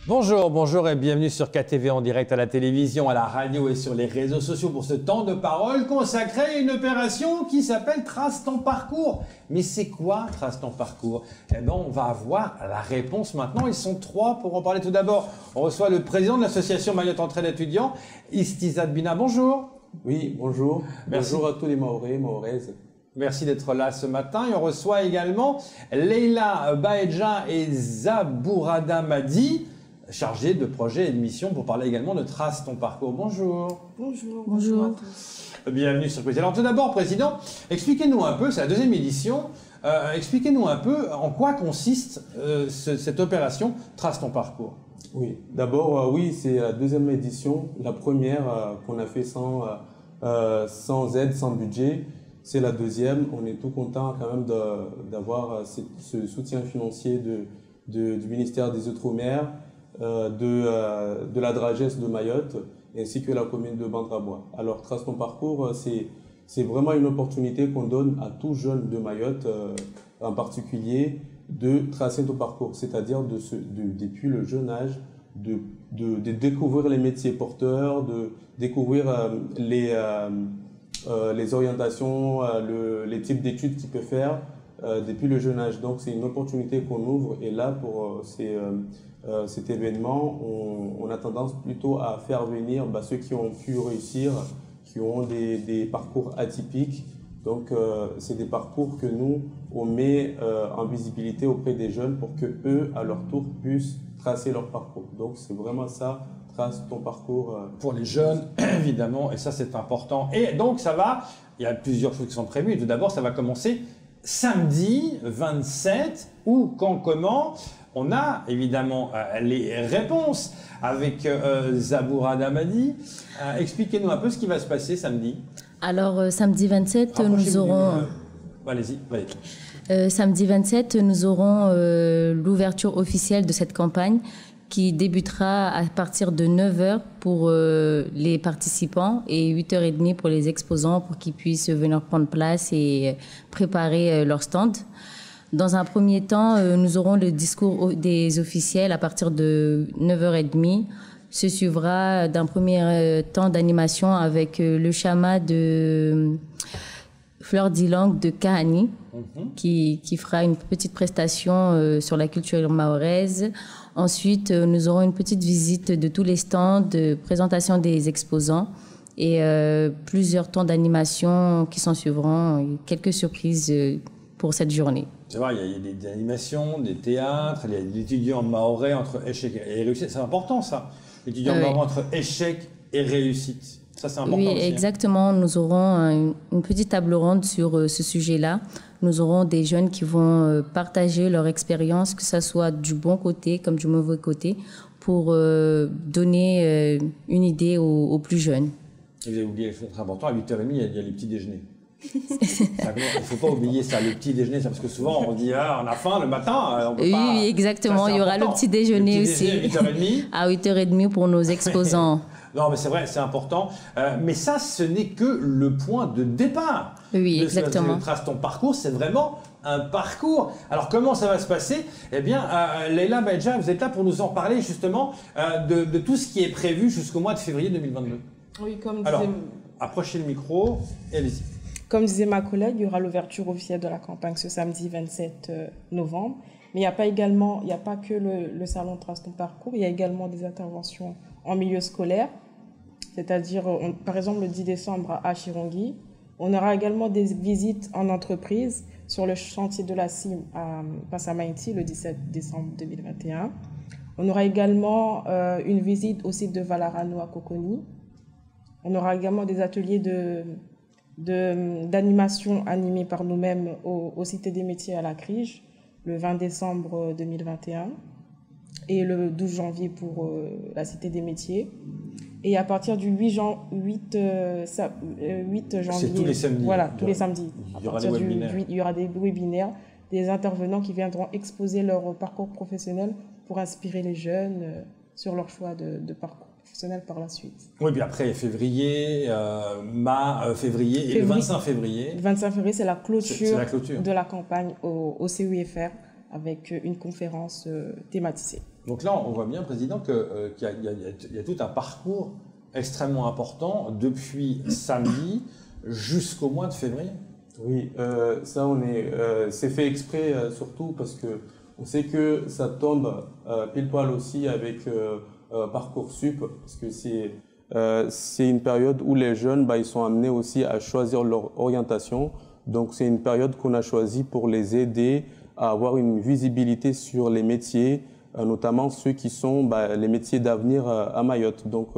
Bonjour, bonjour et bienvenue sur KTV en direct à la télévision, à la radio et sur les réseaux sociaux pour ce temps de parole consacré à une opération qui s'appelle Trace ton parcours. Mais c'est quoi Trace ton parcours? Eh bien, on va avoir la réponse maintenant. Ils sont trois pour en parler. Tout d'abord, on reçoit le président de l'association Mayotte Entraide étudiants, Istizat Bina. Bonjour. Oui, bonjour. Merci. Bonjour à tous les Mahorais, Mahoraises. Merci d'être là ce matin. Et on reçoit également Leila Baedja et Zabourada Madi, chargé de projet et de mission pour parler également de Trace ton parcours. Bonjour. Bonjour. Bonjour. À tous. Bienvenue sur Président. Alors tout d'abord, Président, expliquez-nous un peu, c'est la deuxième édition, expliquez-nous un peu en quoi consiste cette opération Trace ton parcours. Oui, d'abord, oui, c'est la deuxième édition. La première qu'on a fait sans aide, sans budget. C'est la deuxième. On est tout content quand même d'avoir ce soutien financier du ministère des Outre-mer, de la DRAGES de Mayotte, ainsi que la commune de Bantrabois. Alors, Trace ton parcours, c'est vraiment une opportunité qu'on donne à tout jeune de Mayotte, en particulier, de tracer ton parcours, c'est-à-dire depuis le jeune âge, de découvrir les métiers porteurs, de découvrir les orientations, les types d'études qu'il peut faire depuis le jeune âge. Donc c'est une opportunité qu'on ouvre, et là pour cet événement, on a tendance plutôt à faire venir ceux qui ont pu réussir, qui ont des parcours atypiques. Donc c'est des parcours que nous, on met en visibilité auprès des jeunes pour que eux, à leur tour, puissent tracer leur parcours. Donc c'est vraiment ça, trace ton parcours. Pour les jeunes, évidemment, et ça c'est important. Et donc il y a plusieurs choses qui sont prévues. Tout d'abord, ça va commencer samedi 27, où, quand, comment. On a évidemment les réponses avec Zabourada Madi. Expliquez-nous un peu ce qui va se passer samedi. Alors, samedi 27, nous aurons... Allez-y. Samedi 27, nous aurons l'ouverture officielle de cette campagne qui débutera à partir de 9h pour les participants et 8h30 pour les exposants pour qu'ils puissent venir prendre place et préparer leur stand. Dans un premier temps, nous aurons le discours des officiels à partir de 9h30. Se suivra d'un premier temps d'animation avec le chama de Fleur d'Ilang de Kahani, qui fera une petite prestation sur la culture mahoraise. Ensuite, nous aurons une petite visite de tous les stands, de présentation des exposants et plusieurs temps d'animation qui s'en suivront, et quelques surprises pour cette journée. C'est vrai, il y a des animations, des théâtres, il y a des étudiants mahorais entre échec et réussite. C'est important ça, l'étudiant mahorais entre échec et réussite. Ça, c'est important. Oui, aussi, exactement. Nous aurons une petite table ronde sur ce sujet-là. Nous aurons des jeunes qui vont partager leur expérience, que ce soit du bon côté comme du mauvais côté, pour donner une idée aux plus jeunes. Et vous avez oublié quelque chose de très important, à 8h30, il y a les petits déjeuners. Il ne faut pas oublier ça, le petit déjeuner, parce que souvent on dit on a faim le matin, on peut pas. Oui, exactement. Ça, il y aura le petit déjeuner aussi. À 8h30. À 8h30 pour nos exposants. Non, mais c'est vrai, c'est important. Mais ça, ce n'est que le point de départ. Oui, exactement. Trace ton parcours, c'est vraiment un parcours. Alors, comment ça va se passer? Eh bien, Leila Baedja, vous êtes là pour nous en parler justement de tout ce qui est prévu jusqu'au mois de février 2022. Oui, Alors, approchez le micro et allez-y. Comme disait ma collègue, il y aura l'ouverture officielle de la campagne ce samedi 27 novembre. Mais il n'y a pas que le salon Trace ton parcours, il y a également des interventions en milieu scolaire. C'est-à-dire, par exemple, le 10 décembre à Chirongui. On aura également des visites en entreprise sur le chantier de la CIM à Passamainti le 17 décembre 2021. On aura également une visite au site de Valarano à Coconi. On aura également des ateliers d'animation animés par nous-mêmes au Cité des métiers à la Crige le 20 décembre 2021 et le 12 janvier pour la Cité des métiers. Et à partir du 8 janvier... C'est tous les samedis. Voilà, tous les samedis. Il y aura des webinaires. Il y aura des webinaires, des intervenants qui viendront exposer leur parcours professionnel pour inspirer les jeunes sur leur choix de parcours professionnel par la suite. Oui, puis après, février, février et le 25 février. Le 25 février, c'est la clôture, la clôture de la campagne au CUFR avec une conférence thématisée. Donc là, on voit bien, Président, qu'il y a tout un parcours extrêmement important depuis samedi jusqu'au mois de février. Oui, ça c'est fait exprès surtout parce que on sait que ça tombe pile poil aussi avec Parcoursup, parce que c'est une période où les jeunes ils sont amenés aussi à choisir leur orientation. Donc c'est une période qu'on a choisie pour les aider à avoir une visibilité sur les métiers, notamment ceux qui sont les métiers d'avenir à Mayotte. Donc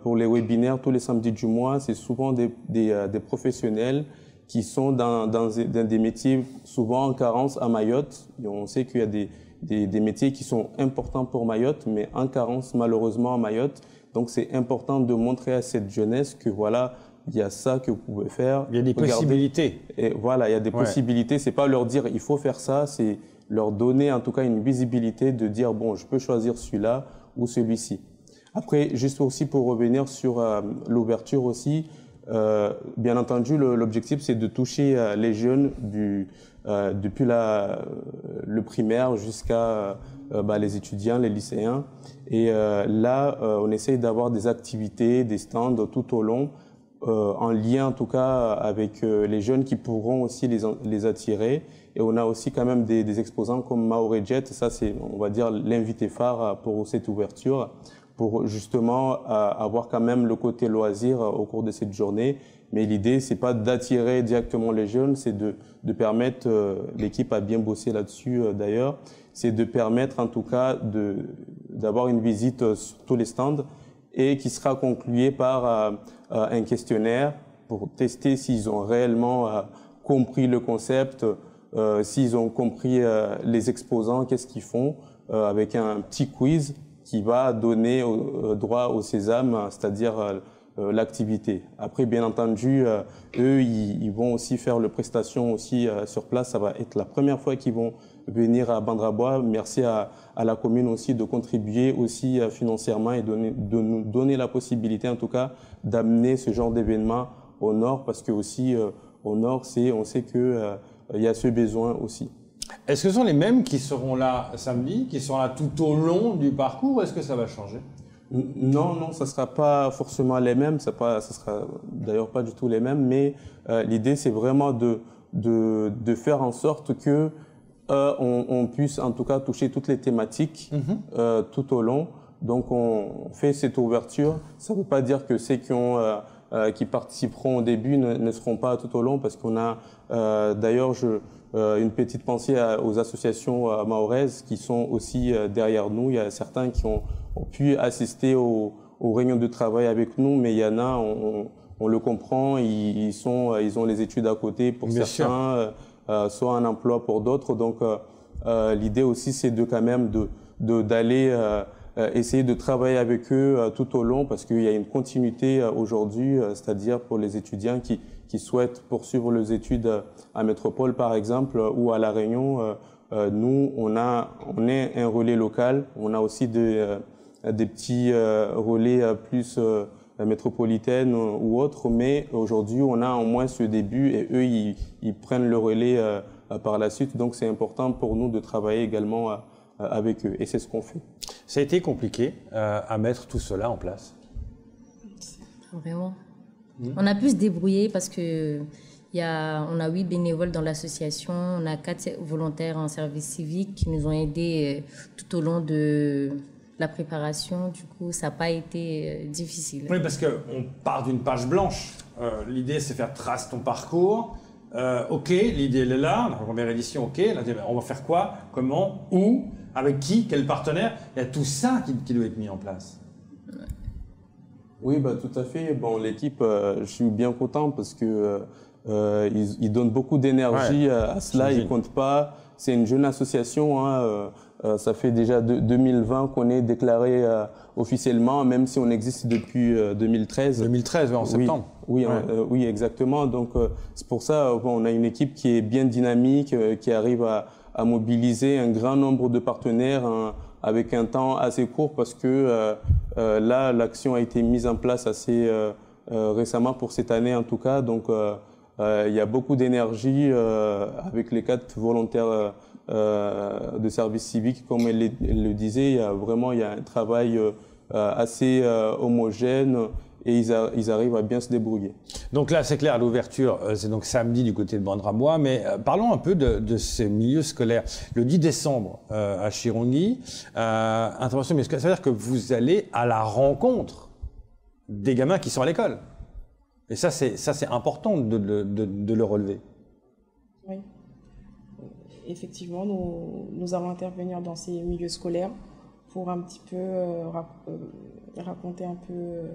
pour les webinaires tous les samedis du mois, c'est souvent des professionnels qui sont dans des métiers souvent en carence à Mayotte. Et on sait qu'il y a des métiers qui sont importants pour Mayotte, mais en carence malheureusement à Mayotte. Donc c'est important de montrer à cette jeunesse que voilà, il y a ça que vous pouvez faire. Il y a des possibilités. Et voilà, il y a des possibilités. C'est pas leur dire il faut faire ça, c'est leur donner en tout cas une visibilité de dire bon, je peux choisir celui-là ou celui-ci. Après, juste aussi pour revenir sur l'ouverture aussi, bien entendu, l'objectif c'est de toucher les jeunes depuis le primaire jusqu'à les étudiants, les lycéens. Et là, on essaye d'avoir des activités, des stands tout au long, en lien en tout cas avec les jeunes qui pourront aussi les attirer. Et on a aussi quand même des exposants comme Maoré Jet, ça c'est, on va dire, l'invité phare pour cette ouverture, pour justement avoir quand même le côté loisir au cours de cette journée. Mais l'idée, c'est pas d'attirer directement les jeunes, c'est de permettre, l'équipe a bien bossé là-dessus d'ailleurs, c'est de permettre en tout cas d'avoir une visite sur tous les stands et qui sera concluée par un questionnaire pour tester s'ils ont réellement compris le concept, s'ils ont compris les exposants, qu'est-ce qu'ils font, avec un petit quiz qui va donner droit au sésame, c'est-à-dire l'activité. Après, bien entendu, eux, ils vont aussi faire les prestations aussi sur place. Ça va être la première fois qu'ils vont venir à Bandrabois. Merci à la commune aussi de contribuer aussi financièrement et de nous donner la possibilité, en tout cas, d'amener ce genre d'événement au Nord, parce que aussi au Nord, on sait que il y a ce besoin aussi. Est-ce que ce sont les mêmes qui seront là samedi, qui seront là tout au long du parcours, ou est-ce que ça va changer? Non, ça sera pas forcément les mêmes, ça sera d'ailleurs pas du tout les mêmes, mais l'idée c'est vraiment de faire en sorte que on puisse en tout cas toucher toutes les thématiques tout au long. Donc on fait cette ouverture. Ça ne veut pas dire que ceux qui participeront au début ne seront pas tout au long, parce qu'on a d'ailleurs une petite pensée aux associations mahoraises qui sont aussi derrière nous. Il y a certains qui ont pu assister aux réunions de travail avec nous, mais il y en a, on le comprend, ils ont les études à côté pour Bien certains, soit un emploi pour d'autres. Donc l'idée aussi, c'est quand même d'aller essayer de travailler avec eux tout au long, parce qu'il y a une continuité aujourd'hui, c'est-à-dire pour les étudiants qui souhaitent poursuivre leurs études à Métropole par exemple ou à La Réunion. Nous, on est un relais local, on a aussi des petits relais plus métropolitaines ou autres, mais aujourd'hui on a au moins ce début et eux ils prennent le relais par la suite, donc c'est important pour nous de travailler également avec eux, et c'est ce qu'on fait. Ça a été compliqué à mettre tout cela en place? Vraiment. On a pu se débrouiller parce que on a 8 bénévoles dans l'association, on a 4 volontaires en service civique qui nous ont aidés tout au long de la préparation. Du coup, ça n'a pas été difficile. Oui, parce qu'on part d'une page blanche. L'idée, c'est faire trace ton parcours. Ok, l'idée, elle est là. La première édition, ok. Là, on va faire quoi? Comment? Où? Avec qui? Quel partenaire? Il y a tout ça qui doit être mis en place. Oui, tout à fait. Bon, l'équipe, je suis bien content parce que ils donnent beaucoup d'énergie à cela. Ils comptent pas. C'est une jeune association. Ça fait déjà 2020 qu'on est déclaré officiellement, même si on existe depuis 2013. 2013, en septembre. Oui, exactement. Donc c'est pour ça on a une équipe qui est bien dynamique, qui arrive à mobiliser un grand nombre de partenaires avec un temps assez court, parce que là l'action a été mise en place assez récemment pour cette année en tout cas. Donc il y a beaucoup d'énergie avec les 4 volontaires de service civique, comme elle le disait, il y a un travail assez homogène et ils arrivent à bien se débrouiller. Donc là, c'est clair, l'ouverture, c'est donc samedi du côté de Bandrabois, mais parlons un peu de ces milieux scolaires. Le 10 décembre à Chirongui, intervention, mais ça veut dire que vous allez à la rencontre des gamins qui sont à l'école. Et ça, c'est important de le relever. Oui. Effectivement, nous allons intervenir dans ces milieux scolaires pour un petit peu raconter un peu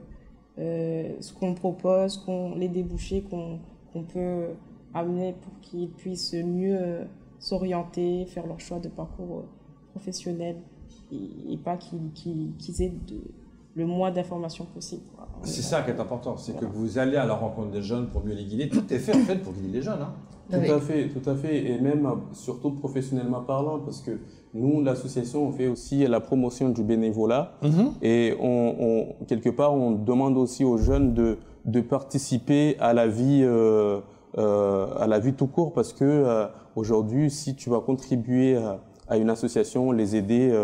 ce qu'on propose, les débouchés qu'on peut amener pour qu'ils puissent mieux s'orienter, faire leur choix de parcours professionnel et pas qu'ils aient le moins d'informations possible. C'est ça qui est important, c'est que vous allez à la rencontre des jeunes pour mieux les guider. Tout est fait en fait pour guider les jeunes. Hein. Tout à fait, et même surtout professionnellement parlant, parce que nous, l'association, on fait aussi la promotion du bénévolat, et quelque part, on demande aussi aux jeunes de participer à la vie tout court, parce que aujourd'hui, si tu vas contribuer à une association, les aider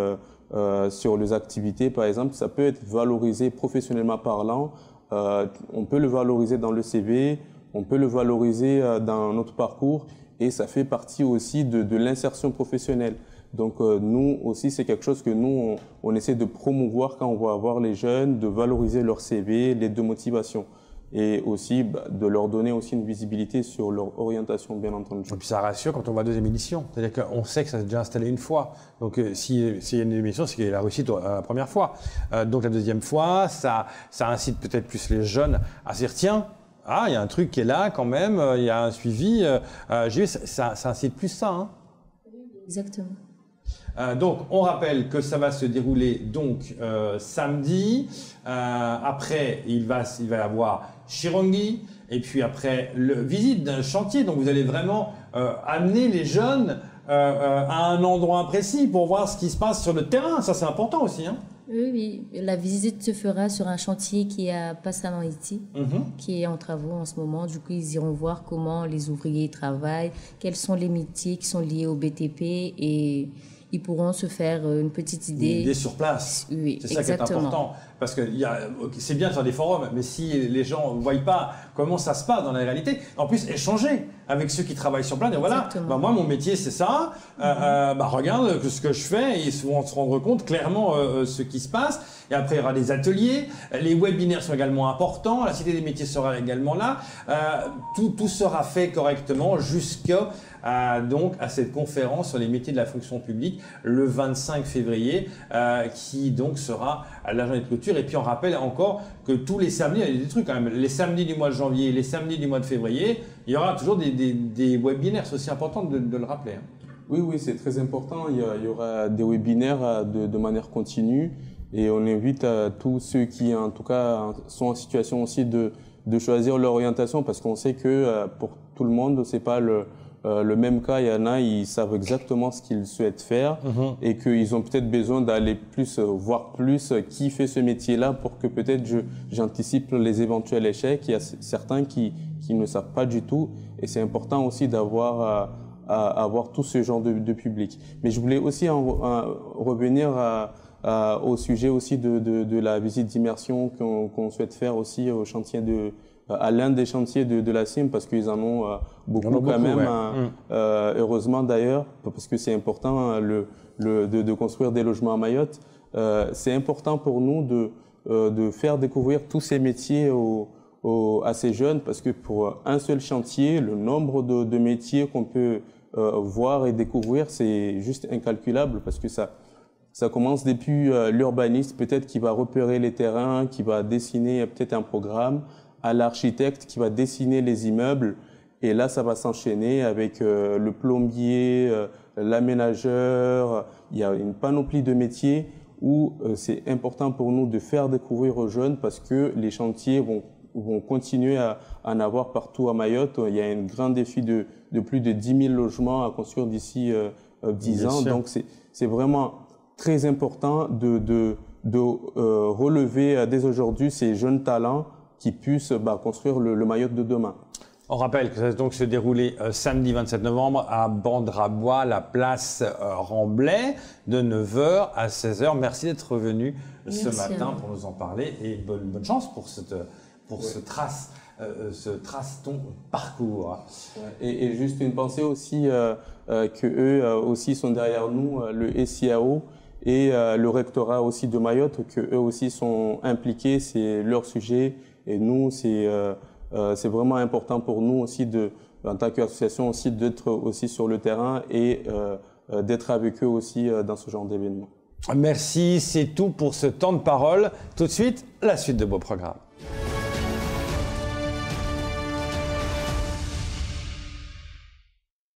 sur les activités, par exemple, ça peut être valorisé professionnellement parlant. On peut le valoriser dans le CV, on peut le valoriser dans notre parcours, et ça fait partie aussi de l'insertion professionnelle. Donc nous aussi, c'est quelque chose que nous, on essaie de promouvoir quand on va voir les jeunes, de valoriser leur CV, l'aide de motivation. Et aussi de leur donner aussi une visibilité sur leur orientation, bien entendu. Et puis ça rassure quand on voit deuxième édition. C'est-à-dire qu'on sait que ça s'est déjà installé une fois. Donc s'il y a une émission, c'est qu'il a réussi la première fois. Donc la deuxième fois, ça incite peut-être plus les jeunes à se dire tiens, il y a un truc qui est là quand même, il y a un suivi. J'ai vu, ça incite plus ça. Hein. Exactement. Donc, on rappelle que ça va se dérouler donc samedi. Après, il va y avoir Chirongui. Et puis après, visite d'un chantier. Donc, vous allez vraiment amener les jeunes à un endroit précis pour voir ce qui se passe sur le terrain. Ça, c'est important aussi. Hein. Oui. La visite se fera sur un chantier qui est à Passamahiti, qui est en travaux en ce moment. Du coup, ils iront voir comment les ouvriers travaillent, quels sont les métiers qui sont liés au BTP et ils pourront se faire une petite idée. Une idée sur place. Oui, c'est ça qui est important. Parce que c'est bien de faire des forums, mais si les gens ne voient pas comment ça se passe dans la réalité, en plus échanger avec ceux qui travaillent sur place, et voilà, moi mon métier c'est ça, regarde ce que je fais, et ils vont se rendre compte clairement ce qui se passe. Et après il y aura des ateliers, les webinaires sont également importants, la Cité des métiers sera également là, tout sera fait correctement jusqu'à cette conférence sur les métiers de la fonction publique le 25 février qui donc sera à la journée de clôture. Et puis on rappelle encore que tous les samedis, il y a des trucs quand même, les samedis du mois de janvier, les samedis du mois de février, il y aura toujours des webinaires, c'est aussi important de le rappeler. Hein. Oui, c'est très important, il y aura des webinaires de manière continue et on invite tous ceux qui en tout cas sont en situation aussi de choisir leur orientation, parce qu'on sait que pour tout le monde, c'est pas le même cas. Il y en a, ils savent exactement ce qu'ils souhaitent faire et qu'ils ont peut-être besoin d'aller plus, voir plus qui fait ce métier-là pour que peut-être j'anticipe les éventuels échecs. Il y a certains qui ne savent pas du tout, et c'est important aussi d'avoir avoir tout ce genre de public. Mais je voulais aussi revenir au sujet aussi de la visite d'immersion qu'on souhaite faire aussi au chantier à l'un des chantiers de la CIM, parce qu'ils en ont beaucoup quand même, heureusement d'ailleurs, parce que c'est important de construire des logements à Mayotte. C'est important pour nous de faire découvrir tous ces métiers à ces jeunes, parce que pour un seul chantier, le nombre de métiers qu'on peut voir et découvrir, c'est juste incalculable, parce que ça commence depuis l'urbaniste peut-être qui va repérer les terrains, qui va dessiner peut-être un programme, à l'architecte qui va dessiner les immeubles, et là ça va s'enchaîner avec le plombier, l'aménageur. Il y a une panoplie de métiers où c'est important pour nous de faire découvrir aux jeunes, parce que les chantiers vont continuer à en avoir partout à Mayotte. Il y a un grand défi de plus de 10 000 logements à construire d'ici 10 ans. Donc c'est vraiment très important de relever dès aujourd'hui ces jeunes talents qui puissent construire le Mayotte de demain. On rappelle que ça va donc se dérouler samedi 27 novembre à Bandrabois, la place Remblai, de 9h à 16h. Merci d'être venu ce matin pour nous en parler et bonne chance pour ce trace-ton parcours. Et juste une pensée aussi que eux aussi sont derrière nous, le SIAO et le rectorat aussi de Mayotte, que eux aussi sont impliqués, c'est leur sujet et nous c'est vraiment important pour nous aussi en tant qu'association aussi d'être aussi sur le terrain et d'être avec eux aussi dans ce genre d'événements. Merci, c'est tout pour ce temps de parole. Tout de suite, la suite de vos programmes.